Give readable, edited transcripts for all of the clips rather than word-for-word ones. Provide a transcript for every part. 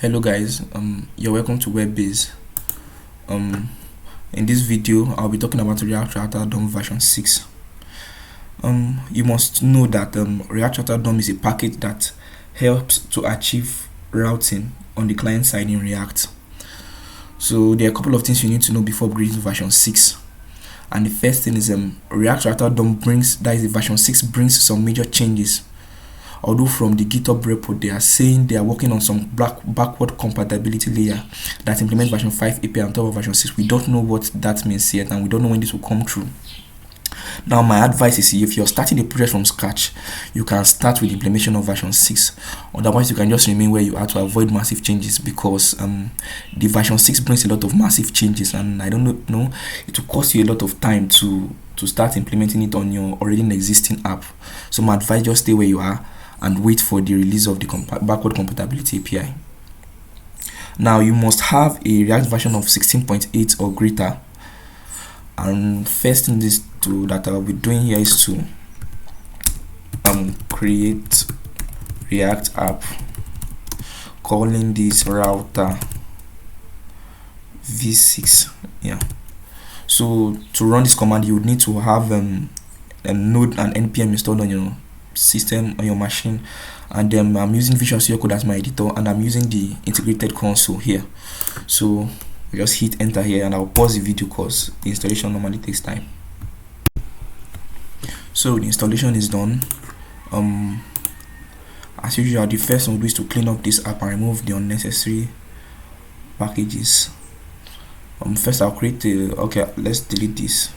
Hello guys, you're welcome to WebBase. In this video I'll be talking about React Router DOM version 6. You must know that React Router DOM is a package that helps to achieve routing on the client side in React. So there are a couple of things you need to know before upgrading to version 6. And the first thing is React Router DOM version 6 brings some major changes. Although from the GitHub repo they are saying they are working on some backward compatibility layer that implements version 5 API on top of version 6. We don't know what that means yet, and we don't know when this will come through. Now my advice is, if you're starting a project from scratch, you can start with the implementation of version 6. Otherwise you can just remain where you are to avoid massive changes, because the version 6 brings a lot of massive changes, and I don't know, it will cost you a lot of time to start implementing it on your already existing app. So my advice, just stay where you are and wait for the release of the backward compatibility API. Now you must have a React version of 16.8 or greater. And first thing that I'll be doing here is to create React app, calling this router v6. Yeah. So to run this command, you would need to have a node and npm installed on your system, on your machine. And then I'm using Visual Studio Code as my editor, and I'm using the integrated console here. So just hit enter here, and I'll pause the video because the installation normally takes time. So the installation is done. As usual, the first thing we'll do is to clean up this app and remove the unnecessary packages. First I'll create okay, let's delete this.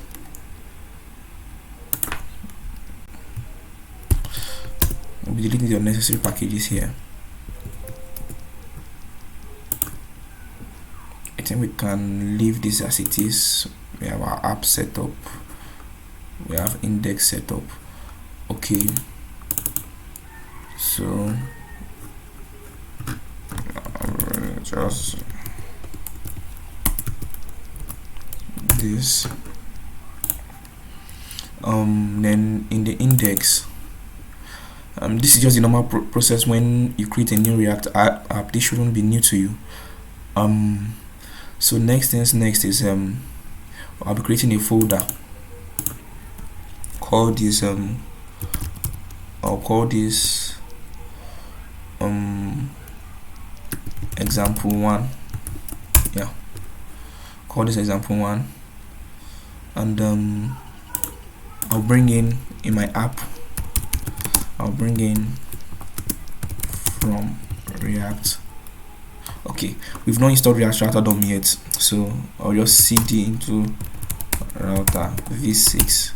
We'll be deleting the unnecessary packages here. I think we can leave this as it is. We have our app set up, we have index set up. Okay, so just this. Then in the index, this is just the normal process when you create a new React app. This shouldn't be new to you. So next is I'll be creating a folder. I'll call this example 1. Yeah, call this example 1, and I'll bring in my app, I'll bring in from React. Okay, we've not installed React Router DOM yet, so I'll just cd into router v6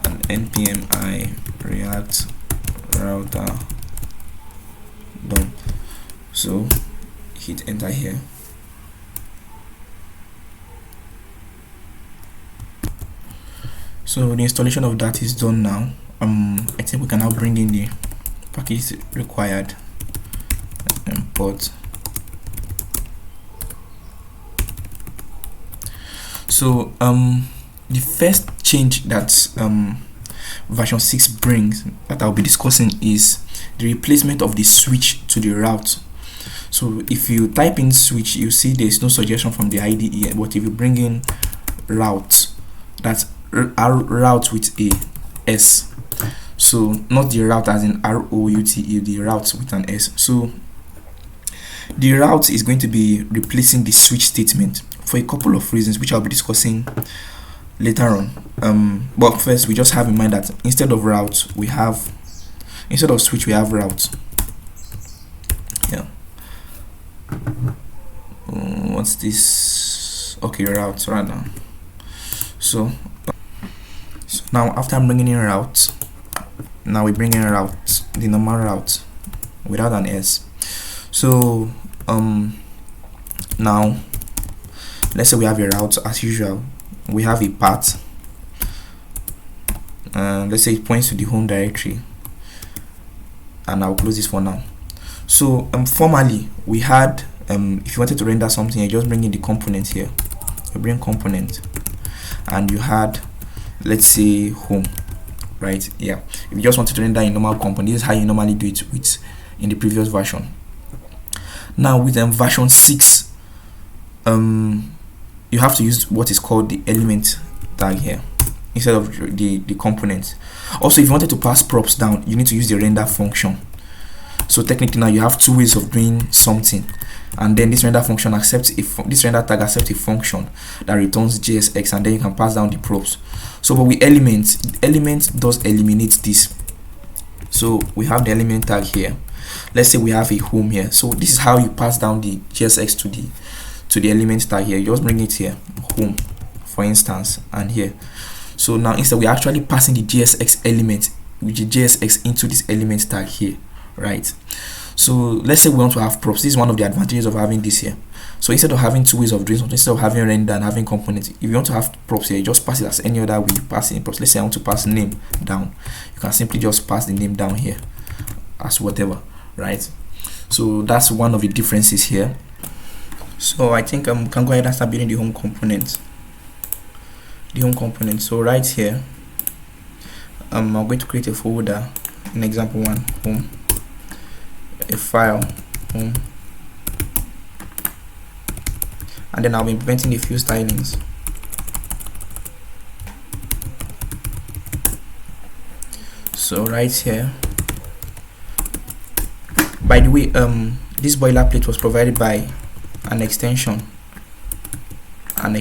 and npm I React Router DOM. So hit enter here. So the installation of that is done now. I think we can now bring in the package required. Import. So the first change that version 6 brings, that I'll be discussing, is the replacement of the switch to the route. So if you type in switch, you see there's no suggestion from the IDE, but if you bring in route, that's route with a S. So not the route as in ROUTE, the route with an S. So the route is going to be replacing the switch statement for a couple of reasons, which I'll be discussing later on. But first, we just have in mind that instead of switch we have route. Yeah. What's this? Okay, route right now. So now after I'm bringing in route, now we bring in route, the normal route without an S. So now let's say we have a route as usual. We have a path, let's say it points to the home directory, and I'll close this for now. So formally we had, if you wanted to render something, you just bring in the component here. You bring component, and you had, let's say, home, right? Yeah, if you just wanted to render a normal component, this is how you normally do it in the previous version. Now with version 6, you have to use what is called the element tag here instead of the component. Also, if you wanted to pass props down, you need to use the render function. So technically now you have two ways of doing something, and then this render function accepts this render tag accepts a function that returns JSX, and then you can pass down the props. So but with element does eliminate this. So we have the element tag here. Let's say we have a home here. So this is how you pass down the JSX to the element tag here. You just bring it here, home for instance, and here. So now instead we're actually passing the JSX element, which is JSX, into this element tag here, right? So let's say we want to have props. This is one of the advantages of having this here. So instead of having two ways of doing something, instead of having render and having components, if you want to have props here, you just pass it as any other way you pass in props. Let's say I want to pass name down, you can simply just pass the name down here as whatever, right? So that's one of the differences here. So I think we can go ahead and start building the home component. So right here, I'm going to create a folder in example 1, home, a file, home, and then I'll be implementing a few stylings. So right here, by the way, this boilerplate was provided by an extension in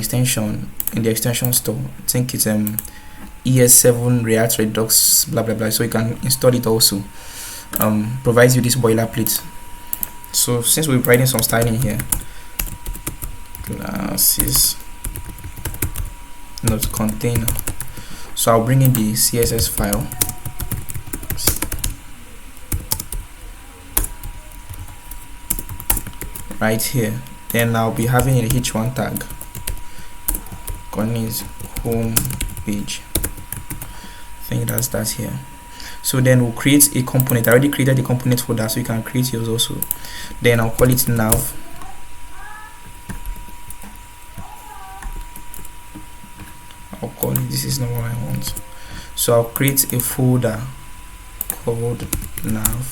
the extension store. I think it's ES7 React Redux blah blah blah, so you can install it also. Provides you this boilerplate. So since we're writing some styling here, classes not container, so I'll bring in the CSS file. Right here, then I'll be having a h1 tag is home page. I think that's that here. So then we'll create a component. I already created the component folder, so you can create yours also. Then I'll call it nav. I'll call it, this is not what I want. So I'll create a folder called nav,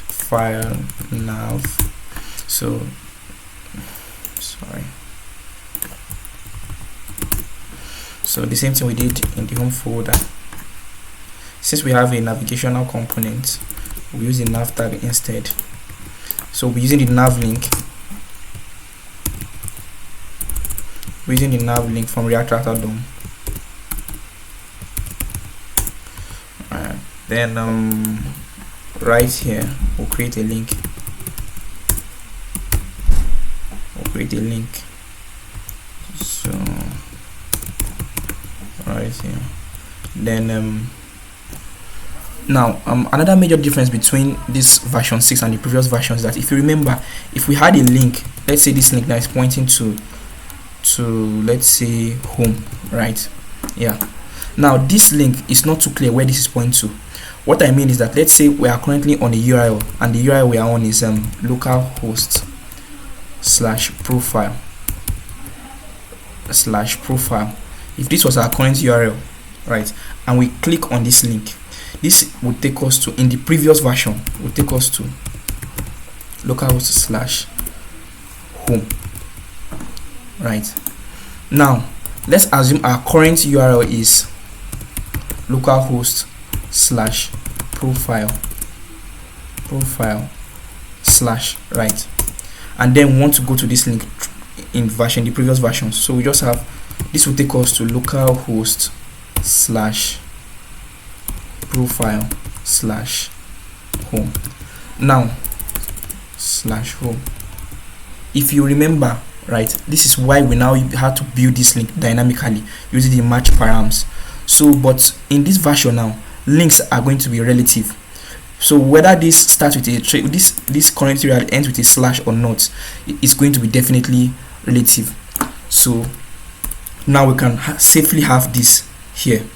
file nav. So sorry. So the same thing we did in the home folder. Since we have a navigational component, we use the nav tag instead. So we're using the nav link. We're using the nav link from React Router DOM. Alright. Then right here we'll create a link. So right here. Then now another major difference between this version 6 and the previous version is that if you remember, if we had a link, let's say this link that is pointing to let's say home, right? Yeah. Now this link is not too clear where this is pointing to. What I mean is that let's say we are currently on a URL, and the URL we are on is localhost /profile. If this was our current URL, right, and we click on this link, this would take us to, in the previous version, would take us to localhost /home, right? Now let's assume our current URL is localhost /profile right, and then we want to go to this link in the previous version. So we just have, this will take us to localhost /profile /home. Now /home, if you remember, right, this is why we now have to build this link dynamically using the match params. So but in this version now, links are going to be relative. So whether this starts with a this current URL ends with a slash or not, it's going to be definitely relative. So now we can safely have this here,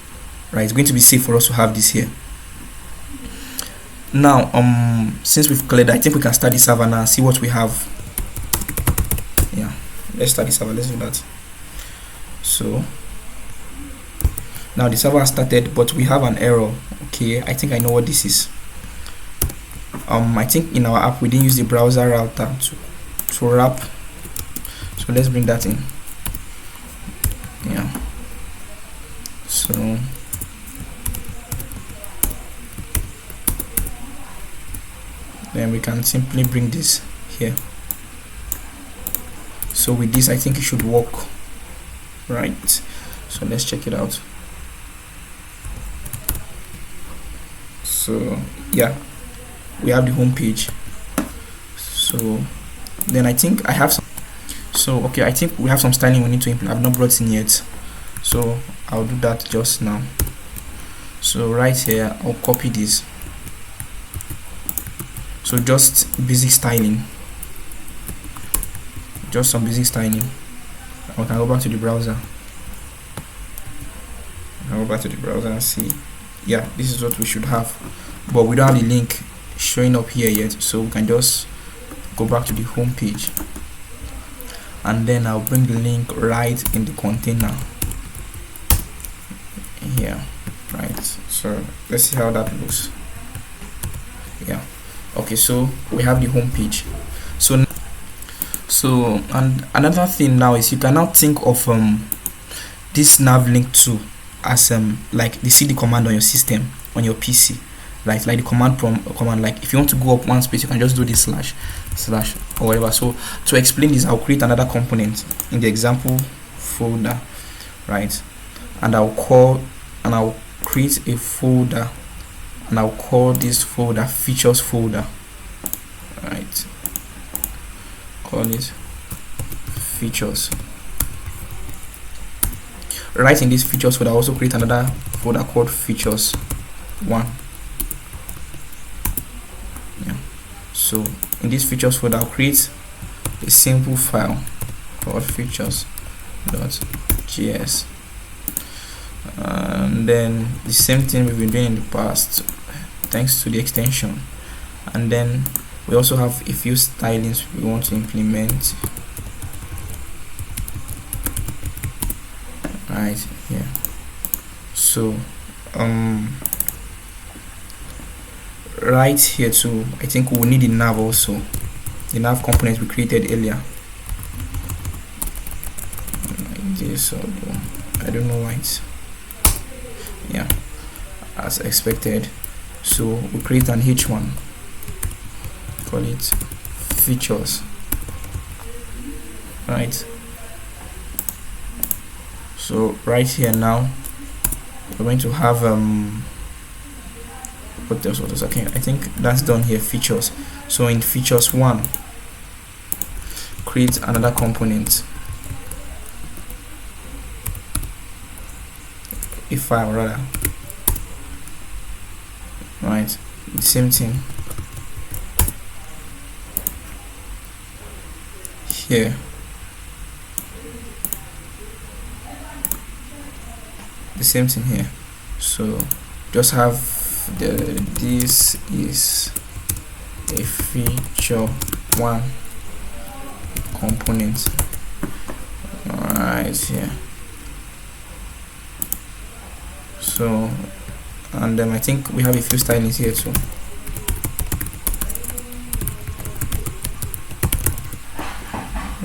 right? It's going to be safe for us to have this here. Now since we've cleared, I think we can start the server now and see what we have. Yeah, let's start the server. Let's do that. So now the server has started, but we have an error. Okay, I think I know what this is. I think in our app we didn't use the browser router to wrap. So let's bring that in. Yeah, so then we can simply bring this here. So with this, I think it should work, right? So let's check it out. So yeah, we have the home page. So then I think I have some, so okay, I think we have some styling we need to implement. I've not brought in yet, so I'll do that just now. So right here, I'll copy this. So just basic styling, just some basic styling. I can go back to the browser. I'll go back to the browser and see. Yeah, this is what we should have, but we don't have the link showing up here yet, so we can just go back to the home page, and then I'll bring the link right in the container here, right? So let's see how that looks. Yeah, okay, so we have the home page. So and another thing now is you can now think of this nav link too as like the cd command on your system, on your PC, right? Like the command command, like if you want to go up one space, you can just do this slash or whatever. So to explain this, I'll create another component in the example folder, right? And I'll create a folder, and I'll call this folder features folder, right? Call it features. Right, in this features folder, I'll also create another folder called features 1. Yeah. So in this features folder, I'll create a simple file called features.js, and then the same thing we've been doing in the past, thanks to the extension. And then we also have a few stylings we want to implement right here. So right here too, I think we will need the nav also, the nav component we created earlier, like this. I don't know why it's, yeah, as expected. So we create an h1, call it features, right? So right here now we're going to have what else? Okay, I think that's done here, features. So in features 1, create another component, a file rather, right? The same thing here, the same thing here. So just have this is a feature 1 component right here. So and I think we have a few stylings here too.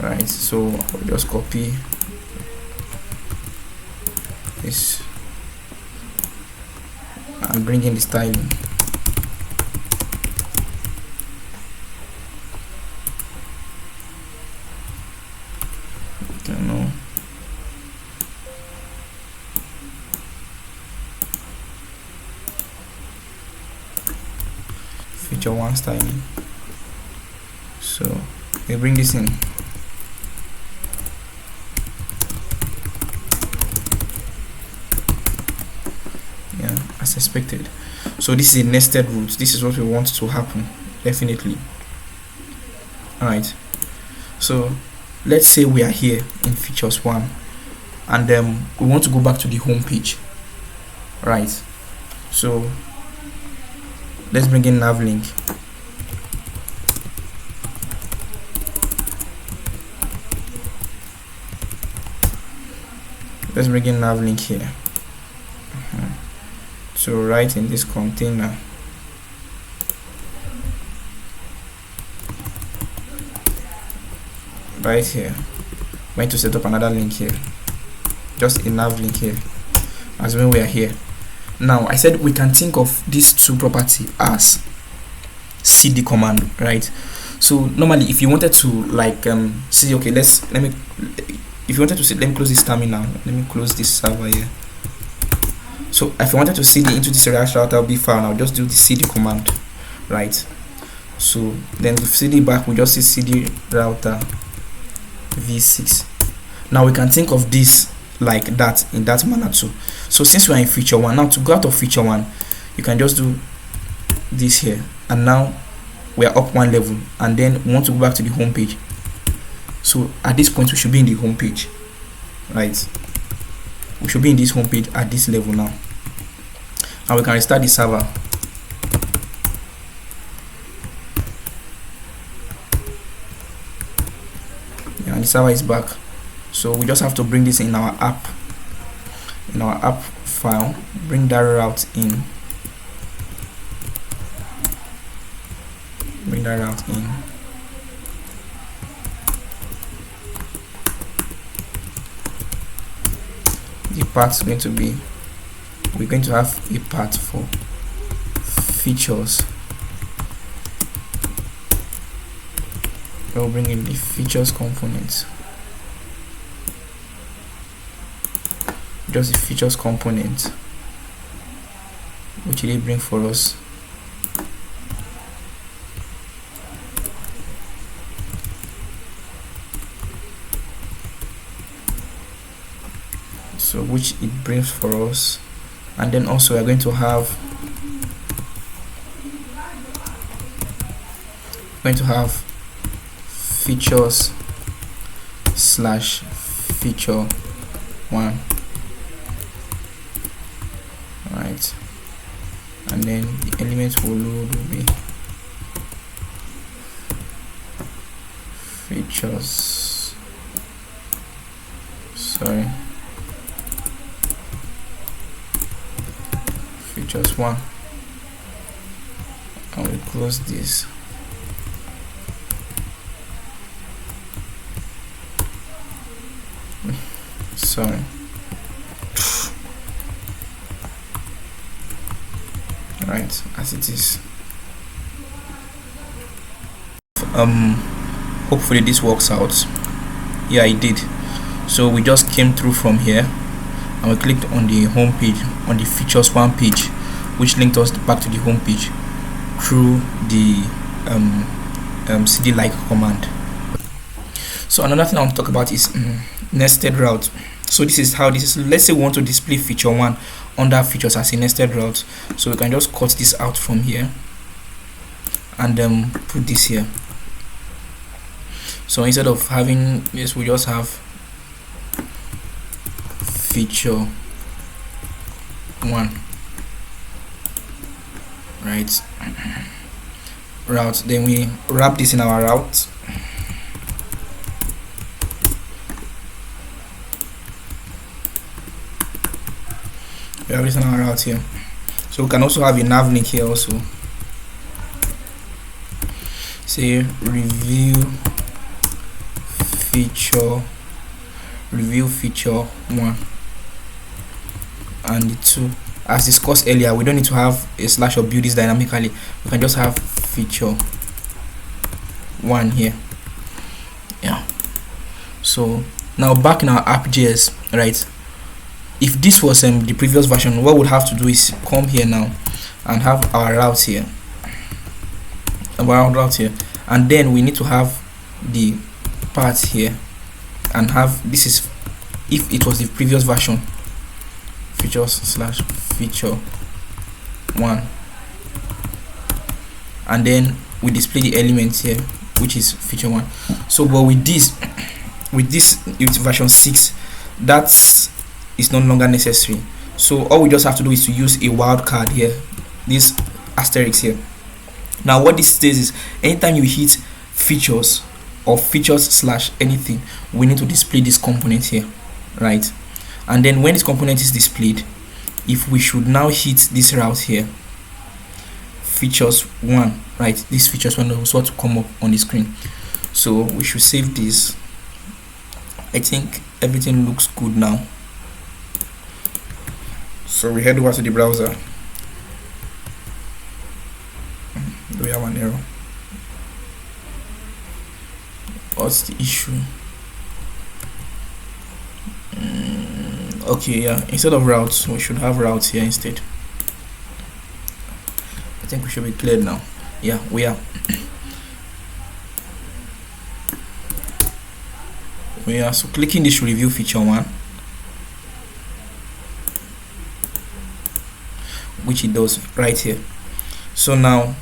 Right, so I'll just copy this and bring in the styling. I don't know. Feature 1 styling. So we bring this in. As expected. So this is a nested route. This is what we want to happen, definitely. Alright, so let's say we are here in features 1 and we want to go back to the home page, right? So let's bring in nav link. Let's bring in nav link here. So right in this container, right here. I'm going to set up another link here, just a nav link here, as when we are here. Now I said we can think of these two property as cd command, right? So normally if you wanted to like see, okay, let me close this terminal, let me close this server here. So if I wanted to cd into this React router B file, I'll just do the cd command, right? So then with cd back, we just see cd router v6. Now we can think of this like that, in that manner too. So since we are in feature 1, now to go out of feature 1, you can just do this here, and now we are up one level, and then we want to go back to the home page. So at this point we should be in the home page, right? We should be in this home page at this level now, and we can restart the server. Yeah, and the server is back. So we just have to bring this in our app file, bring that route in, the path is going to be, we're going to have a path for features. We'll bring in the features component, just the features component, which they bring for us. So which it brings for us, and then also we're going to have features slash feature 1, right? And then the element will load will be features, features 1, and we close this. Sorry. Right, as it is. Hopefully this works out. Yeah, it did. So we just came through from here, and we clicked on the home page, on the features 1 page, which linked us back to the home page through the cd like command. So another thing I want to talk about is nested route. So this is how this is. Let's say we want to display feature 1 under features as a nested route. So we can just cut this out from here and put this here. So instead of having this, we just have feature 1, right? Route. Then we wrap this in our route. We have this in our route here. So we can also have a nav link here also. Say review feature 1 and the 2. As discussed earlier, we don't need to have a slash or build this dynamically. We can just have feature 1 here. Yeah. So now back in our app.js, right? If this was the previous version, what we'll have to do is come here now and have our route here, and then we need to have the path here, and have this is if it was the previous version, features slash feature 1, and then we display the elements here, which is feature 1. So but with this it's version 6, that's is no longer necessary. So all we just have to do is to use a wildcard here, this asterisk here. Now what this says is anytime you hit features or features slash anything, we need to display this component here, right? And then when this component is displayed, if we should now hit this route here, features 1, right? This features 1 is what to come up on the screen. So we should save this I think everything looks good now. So we head over to the browser. Do we have an error? What's the issue? Okay, yeah, instead of routes we should have routes here instead. I think we should be cleared now. Yeah, we are. So clicking this review feature 1, which it does right here. So now,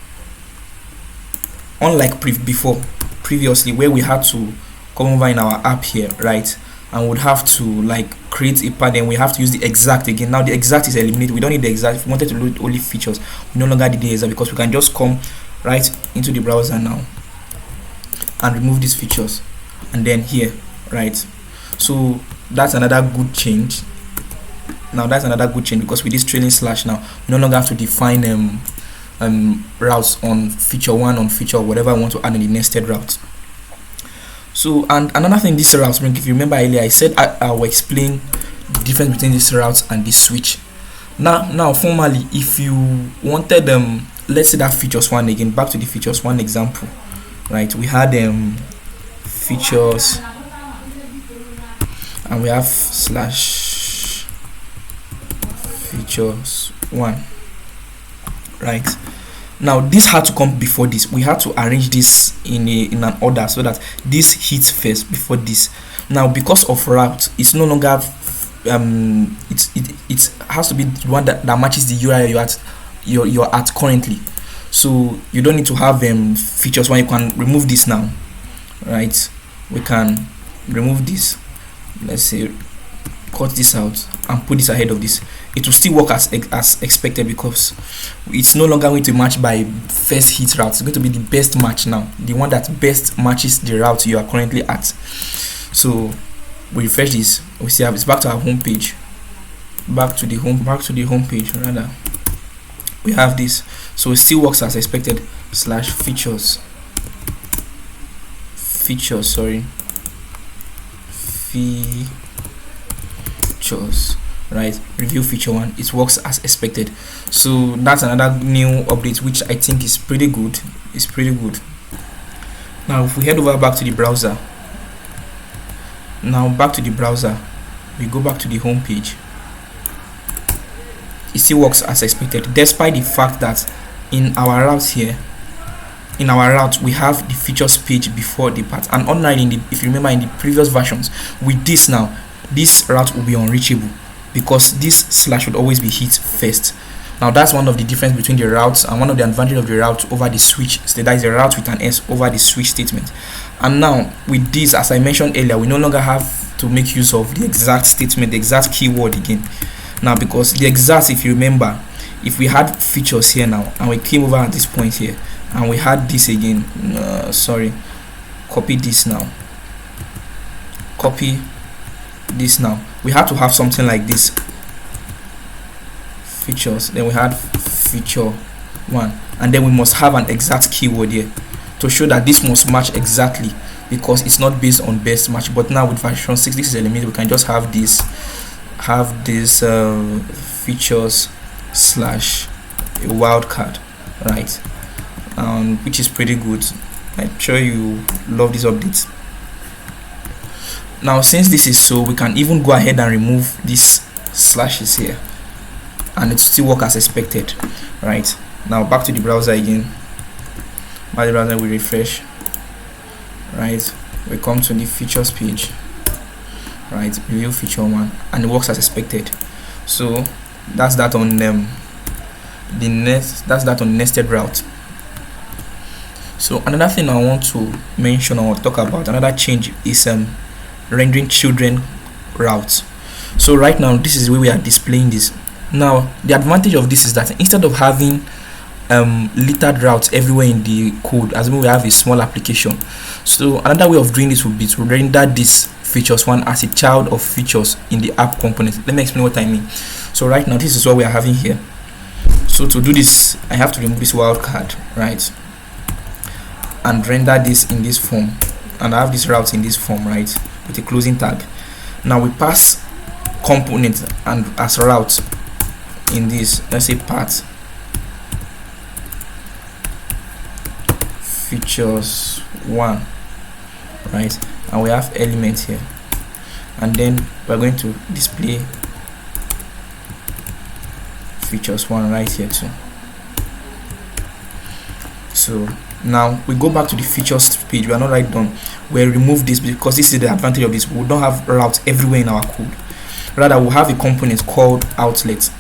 unlike previously where we had to come over in our app here, right, and would have to like create a path, then we have to use the exact again. Now the exact is eliminated. We don't need the exact. If we wanted to load only features, we no longer need the exact, because we can just come right into the browser now and remove these features, and then here, right. So that's another good change. Now that's another good change, because with this trailing slash now we no longer have to define routes on feature 1 on feature, whatever I want to add in the nested route. So, and another thing, this route, if you remember earlier, I said I will explain the difference between this route and this switch. Now formally, if you wanted let's say that features 1 again, back to the features 1 example, right? We had features, and we have slash features 1, right? Now this had to come before this. We had to arrange this in an order so that this hits first before this. Now because of route, it's no longer it has to be the one that matches the URL you're at currently. So you don't need to have features 1. You can remove this now, right? We can remove this. Let's say cut this out and put this ahead of this. It will still work as expected, because it's no longer going to match by first hit route. It's going to be the best match now, the one that best matches the route you are currently at. So we refresh this, we see it's back to our home page, back to the home page rather. We have this, so it still works as expected. Slash features, right, review feature 1, it works as expected. So that's another new update, which I think is pretty good. Now if we head over back to the browser, we go back to the home page. It still works as expected, despite the fact that in our route here, we have the features page before the path. And ordinarily, if you remember in the previous versions, with this now, this route will be unreachable, because this slash would always be hit first. Now that's one of the difference between the routes, and one of the advantages of the route over the switch. So that is a route with an S over the switch statement. And now with this, as I mentioned earlier, we no longer have to make use of the exact statement, the exact keyword again. Now because the exact, if you remember, if we had features here now and we came over at this point here and we had this again, copy this now, we had to have something like this, features, then we had feature 1, and then we must have an exact keyword here to show that this must match exactly, because it's not based on best match. But now with version 6, this is eliminated. We can just have this features slash a wildcard, right? Which is pretty good. I'm sure you love this update. Now since this is so, we can even go ahead and remove these slashes here, and it still work as expected, right? Now back to the browser again. By the browser, we refresh, right? We come to the features page, right? Review feature 1, and it works as expected. So that's that on nested route. So another thing I want to mention or talk about, another change, is rendering children routes. So right now, this is where we are displaying this. Now the advantage of this is that instead of having littered routes everywhere in the code, as we have a small application, so another way of doing this would be to render this features 1 as a child of features in the app component. Let me explain what I mean. So right now, this is what we are having here. So to do this, I have to remove this wildcard, right, and render this in this form, and I have this route in this form, right? with a closing tag. Now we pass component and as route in this, let's say path features 1, right? And we have element here, and then we're going to display features 1 right here too. So now we go back to the features page. We are not right done. We remove this because this is the advantage of this. We don't have routes everywhere in our code. Rather, we'll have a component called outlet,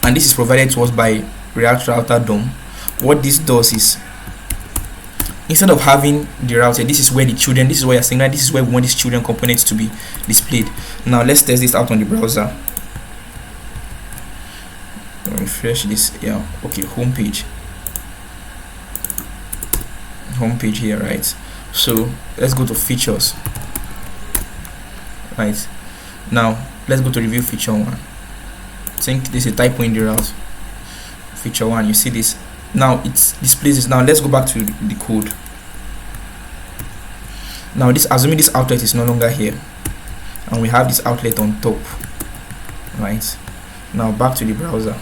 and this is provided to us by React Router DOM. What this does is, instead of having the router, this is where the children, this is where you're saying that this is where we want these children components to be displayed. Now let's test this out on the browser. Refresh this. Yeah, okay, home page here, right? So let's go to features. Right, now let's go to review feature 1. I think there's a typo in the route. Feature 1, you see this. Now it displays this. Now let's go back to the code. Now this, assuming this outlet is no longer here, and we have this outlet on top, right? Now back to the browser.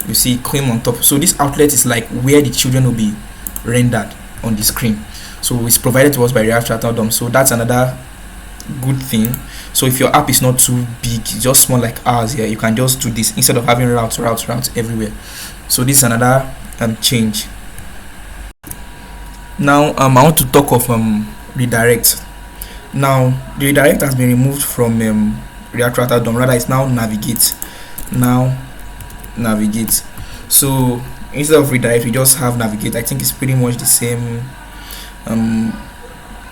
You see it came on top. So this outlet is like where the children will be rendered on the screen. So it's provided to us by React Router DOM. So that's another good thing. So if your app is not too big, just small like ours here, you can just do this instead of having routes everywhere. So this is another change. Now I want to talk of redirect. Now the redirect has been removed from React Router DOM. Rather, it's now navigate. Navigate. So instead of redirect, we just have navigate. I think it's pretty much the same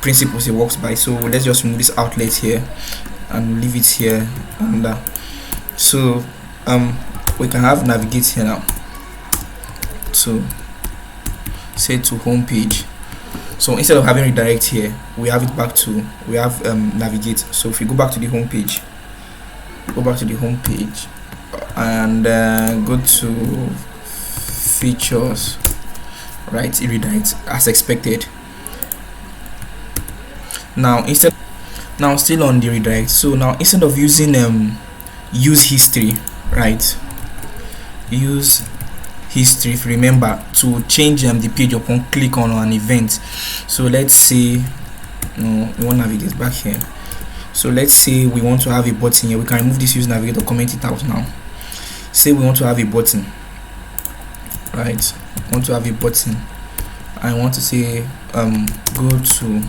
principles it works by. So let's just remove this outlet here and leave it here, and so we can have navigate here now. So say to home page. So instead of having redirect here, we have it back to, we have navigate. So if you go back to the home page, and go to features, right, it redirects as expected. Now still on the redirect. So now instead of using use history, right, use history, if you remember, to change the page upon click on an event. So let's say we want to navigate back here. So let's say we want to have a button here. We can remove this use navigate or comment it out now. Say we want to have a button, right? Want to have a button. I want to say go to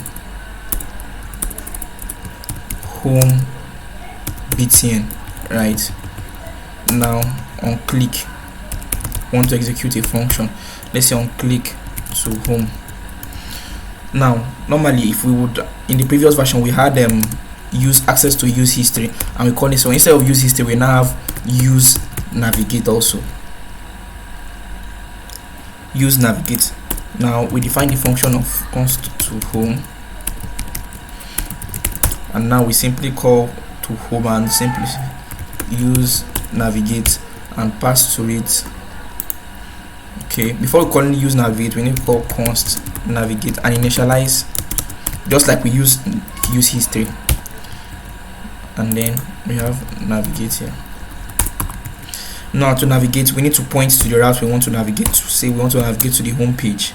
home btn, right? Now on click, want to execute a function. Let's say on click to home. Now normally, if we would, in the previous version we had use access to use history, and we call it, so instead of use history we now have use navigate. Also use navigate. Now we define the function of const to home, and now we simply call to home and simply use navigate and pass to it. Okay, before we call it use navigate, we need to call const navigate and initialize, just like we use history, and then we have navigate here. Now to navigate, we need to point to the route we want to navigate to. Say we want to navigate to the home page,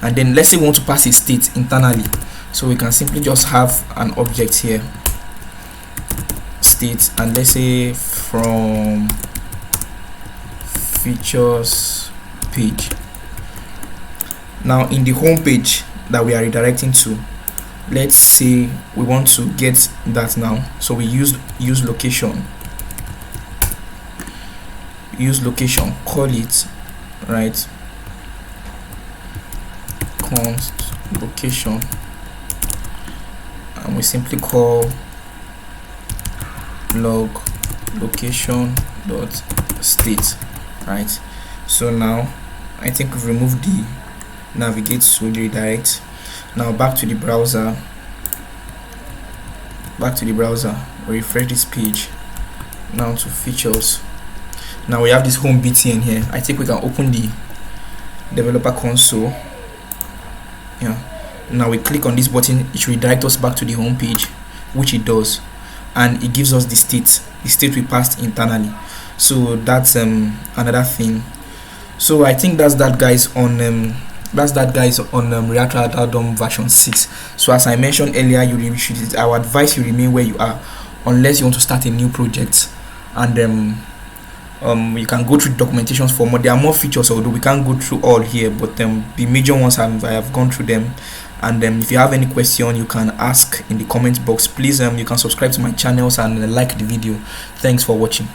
and then let's say we want to pass a state internally, so we can simply just have an object here, state, and let's say from features page. Now in the home page that we are redirecting to, let's say we want to get that now, so we use location, call it, right, const location, and we simply call log location dot state, right? So now I think we've removed the navigate to the redirect. Now back to the browser, we refresh this page. Now to features. Now we have this home btn here. I think we can open the developer console. Yeah, Now we click on this button, it should redirect us back to the home page, which it does, and it gives us the state we passed internally. So that's another thing. So I think that's that, guys, on React Router DOM version 6. So as I mentioned earlier, I would advise you remain where you are unless you want to start a new project, and you can go through the documentations for more. There are more features, although we can't go through all here, but the major ones I have gone through them. And if you have any question, you can ask in the comment box. Please you can subscribe to my channels and like the video. Thanks for watching.